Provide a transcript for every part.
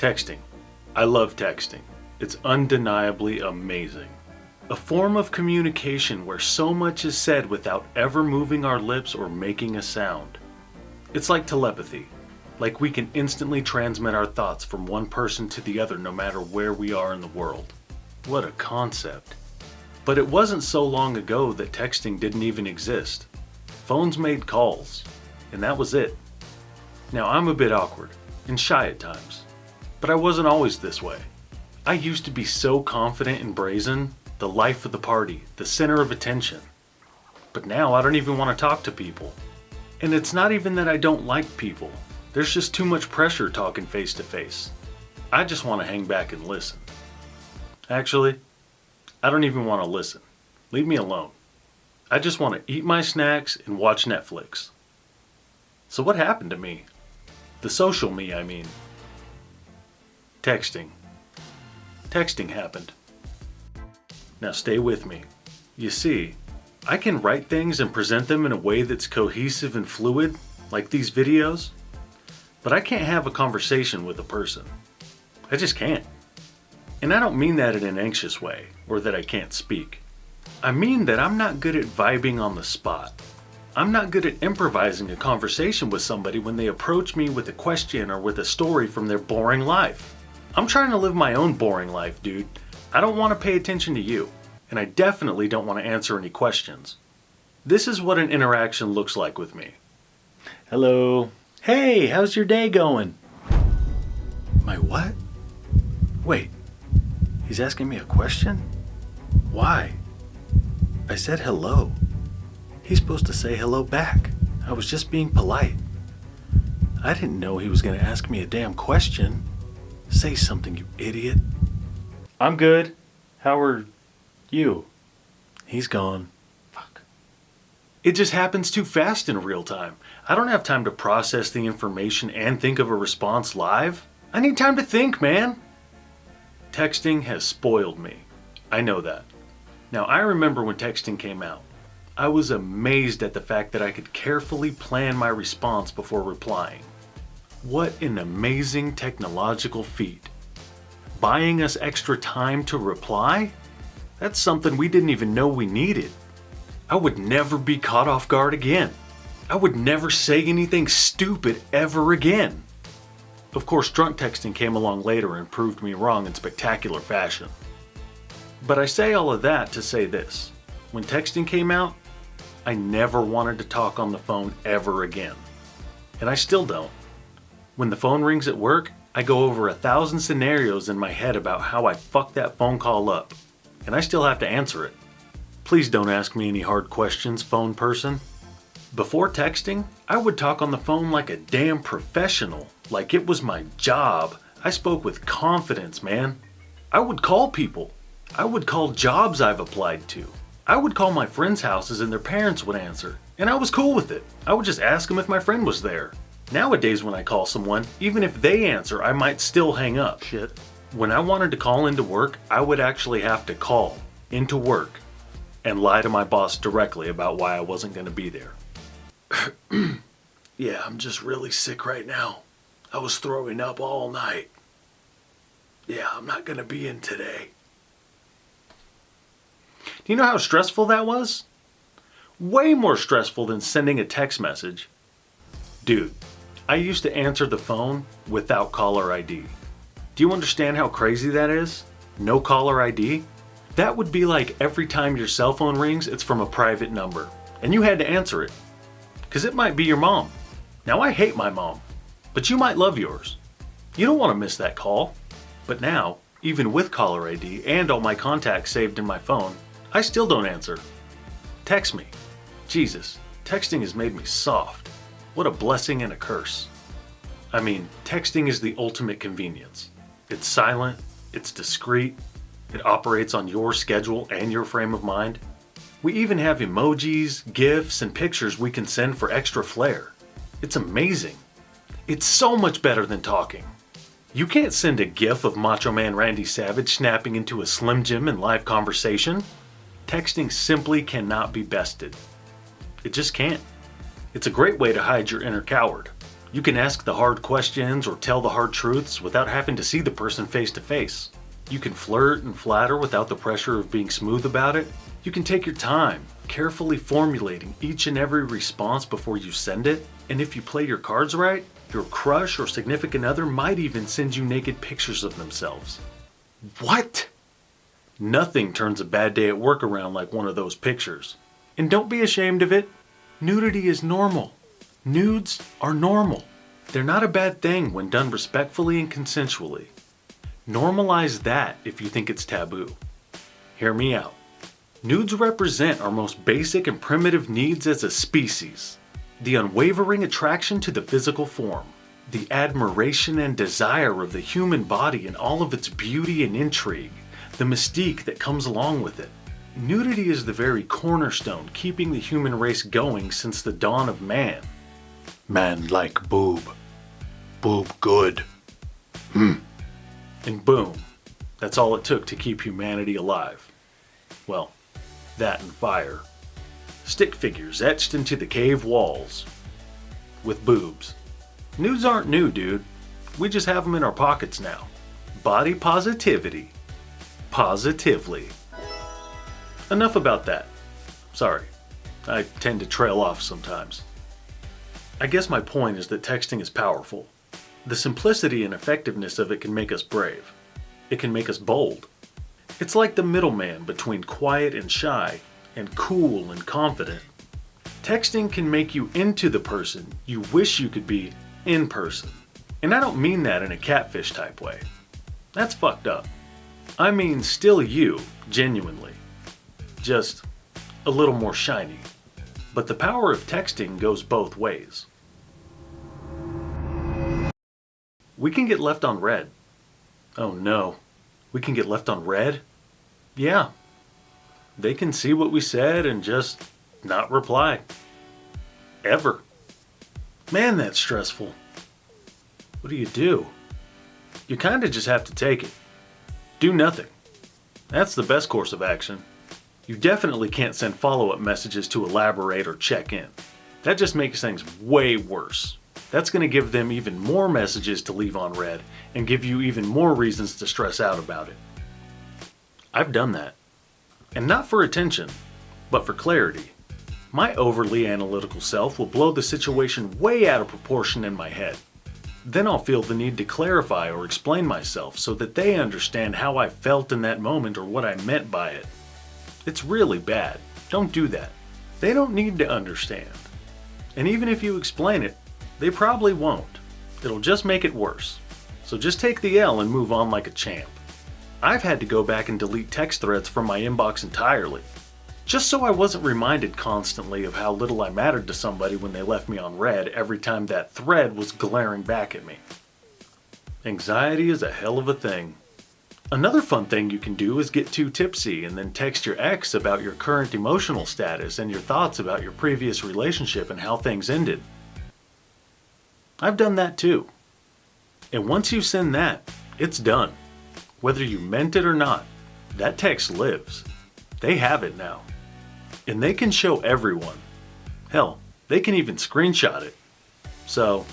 Texting. I love texting. It's undeniably amazing. A form of communication where so much is said without ever moving our lips or making a sound. It's like telepathy. Like we can instantly transmit our thoughts from one person to the other no matter where we are in the world. What a concept. But it wasn't so long ago that texting didn't even exist. Phones made calls, and that was it. Now I'm a bit awkward and shy at times, but I wasn't always this way. I used to be so confident and brazen, the life of the party, the center of attention. But now I don't even want to talk to people. And it's not even that I don't like people. There's just too much pressure talking face to face. I just want to hang back and listen. Actually, I don't even want to listen. Leave me alone. I just want to eat my snacks and watch Netflix. So what happened to me? The social me, I mean. Texting. Texting happened. Now stay with me. You see, I can write things and present them in a way that's cohesive and fluid, like these videos, but I can't have a conversation with a person. I just can't. And I don't mean that in an anxious way, or that I can't speak. I mean that I'm not good at vibing on the spot. I'm not good at improvising a conversation with somebody when they approach me with a question or with a story from their boring life. I'm trying to live my own boring life, dude. I don't want to pay attention to you, and I definitely don't want to answer any questions. This is what an interaction looks like with me. Hello. Hey, how's your day going? My what? Wait, he's asking me a question? Why? I said hello. He's supposed to say hello back. I was just being polite. I didn't know he was going to ask me a damn question. Say something, you idiot. I'm good. How are you? He's gone. Fuck. It just happens too fast in real time. I don't have time to process the information and think of a response live. I need time to think, man. Texting has spoiled me. I know that. Now, I remember when texting came out. I was amazed at the fact that I could carefully plan my response before replying. What an amazing technological feat. Buying us extra time to reply? That's something we didn't even know we needed. I would never be caught off guard again. I would never say anything stupid ever again. Of course, drunk texting came along later and proved me wrong in spectacular fashion. But I say all of that to say this. When texting came out, I never wanted to talk on the phone ever again. And I still don't. When the phone rings at work, I go over 1,000 scenarios in my head about how I fucked that phone call up. And I still have to answer it. Please don't ask me any hard questions, phone person. Before texting, I would talk on the phone like a damn professional, like it was my job. I spoke with confidence, man. I would call people. I would call jobs I've applied to. I would call my friends' houses and their parents would answer. And I was cool with it. I would just ask them if my friend was there. Nowadays when I call someone, even if they answer, I might still hang up. Shit. When I wanted to call into work, I would actually have to call into work and lie to my boss directly about why I wasn't going to be there. Yeah, I'm just really sick right now. I was throwing up all night. Yeah, I'm not going to be in today. Do you know how stressful that was? Way more stressful than sending a text message. Dude, I used to answer the phone without caller ID. Do you understand how crazy that is? No caller ID? That would be like every time your cell phone rings, it's from a private number. And you had to answer it. Because it might be your mom. Now I hate my mom, but you might love yours. You don't want to miss that call. But now, even with caller ID and all my contacts saved in my phone, I still don't answer. Text me. Jesus, texting has made me soft. What a blessing and a curse. I mean, texting is the ultimate convenience. It's silent, it's discreet, it operates on your schedule and your frame of mind. We even have emojis, GIFs, and pictures we can send for extra flair. It's amazing. It's so much better than talking. You can't send a GIF of Macho Man Randy Savage snapping into a Slim Jim in live conversation. Texting simply cannot be bested. It just can't. It's a great way to hide your inner coward. You can ask the hard questions or tell the hard truths without having to see the person face to face. You can flirt and flatter without the pressure of being smooth about it. You can take your time, carefully formulating each and every response before you send it. And if you play your cards right, your crush or significant other might even send you naked pictures of themselves. What? Nothing turns a bad day at work around like one of those pictures. And don't be ashamed of it. Nudity is normal. Nudes are normal. They're not a bad thing when done respectfully and consensually. Normalize that if you think it's taboo. Hear me out. Nudes represent our most basic and primitive needs as a species. The unwavering attraction to the physical form. The admiration and desire of the human body and all of its beauty and intrigue. The mystique that comes along with it. Nudity is the very cornerstone keeping the human race going since the dawn of man. Man like boob. Boob good. And boom, that's all it took to keep humanity alive. Well, that and fire. Stick figures etched into the cave walls. With boobs. Nudes aren't new, dude. We just have them in our pockets now. Body positivity. Positively. Enough about that. Sorry, I tend to trail off sometimes. I guess my point is that texting is powerful. The simplicity and effectiveness of it can make us brave. It can make us bold. It's like the middleman between quiet and shy, and cool and confident. Texting can make you into the person you wish you could be in person. And I don't mean that in a catfish type way. That's fucked up. I mean still you, genuinely. Just a little more shiny. But the power of texting goes both ways. We can get left on read. Oh no, we can get left on read? Yeah. They can see what we said and just not reply. Ever. Man, that's stressful. What do? You kinda just have to take it. Do nothing. That's the best course of action. You definitely can't send follow-up messages to elaborate or check in. That just makes things way worse. That's going to give them even more messages to leave on read and give you even more reasons to stress out about it. I've done that. And not for attention, but for clarity. My overly analytical self will blow the situation way out of proportion in my head. Then I'll feel the need to clarify or explain myself so that they understand how I felt in that moment or what I meant by it. It's really bad. Don't do that. They don't need to understand. And even if you explain it, they probably won't. It'll just make it worse. So just take the L and move on like a champ. I've had to go back and delete text threads from my inbox entirely, just so I wasn't reminded constantly of how little I mattered to somebody when they left me on read every time that thread was glaring back at me. Anxiety is a hell of a thing. Another fun thing you can do is get too tipsy and then text your ex about your current emotional status and your thoughts about your previous relationship and how things ended. I've done that too. And once you send that, it's done. Whether you meant it or not, that text lives. They have it now. And they can show everyone. Hell, they can even screenshot it. So,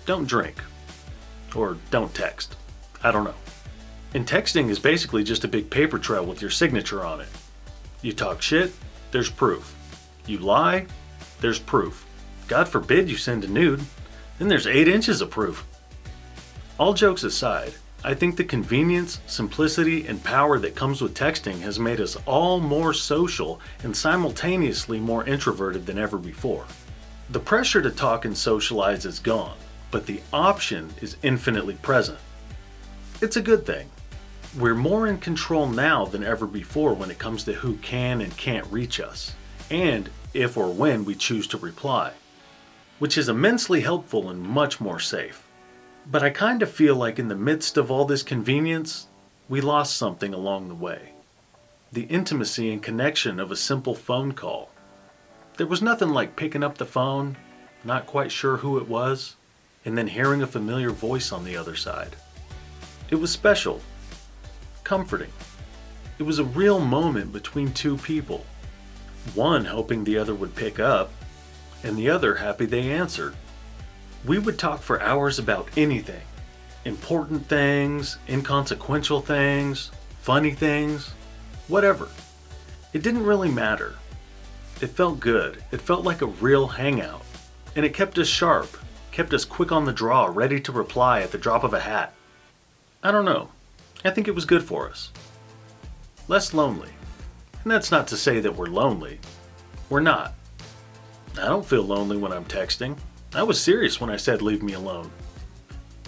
don't drink. Or don't text. I don't know. And texting is basically just a big paper trail with your signature on it. You talk shit, there's proof. You lie, there's proof. God forbid you send a nude, then there's 8 inches of proof. All jokes aside, I think the convenience, simplicity, and power that comes with texting has made us all more social and simultaneously more introverted than ever before. The pressure to talk and socialize is gone, but the option is infinitely present. It's a good thing. We're more in control now than ever before when it comes to who can and can't reach us, and if or when we choose to reply, which is immensely helpful and much more safe. But I kind of feel like in the midst of all this convenience, we lost something along the way. The intimacy and connection of a simple phone call. There was nothing like picking up the phone, not quite sure who it was, and then hearing a familiar voice on the other side. It was special. Comforting. It was a real moment between two people. One hoping the other would pick up, and the other happy they answered. We would talk for hours about anything. Important things, inconsequential things, funny things, whatever. It didn't really matter. It felt good. It felt like a real hangout. And it kept us sharp, kept us quick on the draw, ready to reply at the drop of a hat. I don't know. I think it was good for us. Less lonely. And that's not to say that we're lonely. We're not. I don't feel lonely when I'm texting. I was serious when I said leave me alone.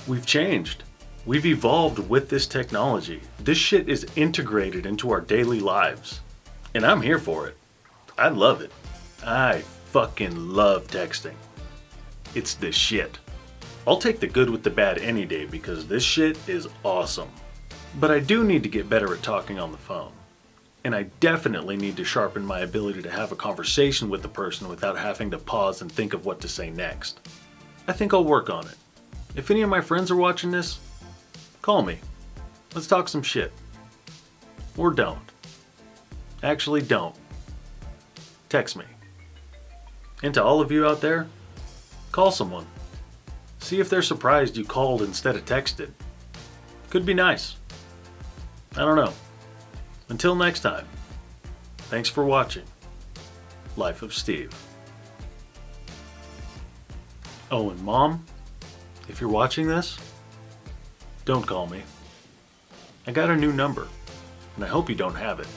We've changed. We've evolved with this technology. This shit is integrated into our daily lives. And I'm here for it. I love it. I fucking love texting. It's the shit. I'll take the good with the bad any day because this shit is awesome. But I do need to get better at talking on the phone. And I definitely need to sharpen my ability to have a conversation with the person without having to pause and think of what to say next. I think I'll work on it. If any of my friends are watching this, call me. Let's talk some shit. Or don't. Actually, don't. Text me. And to all of you out there, call someone. See if they're surprised you called instead of texted. Could be nice. I don't know. Until next time, thanks for watching Life of Steve. Oh, and Mom, if you're watching this, don't call me. I got a new number, and I hope you don't have it.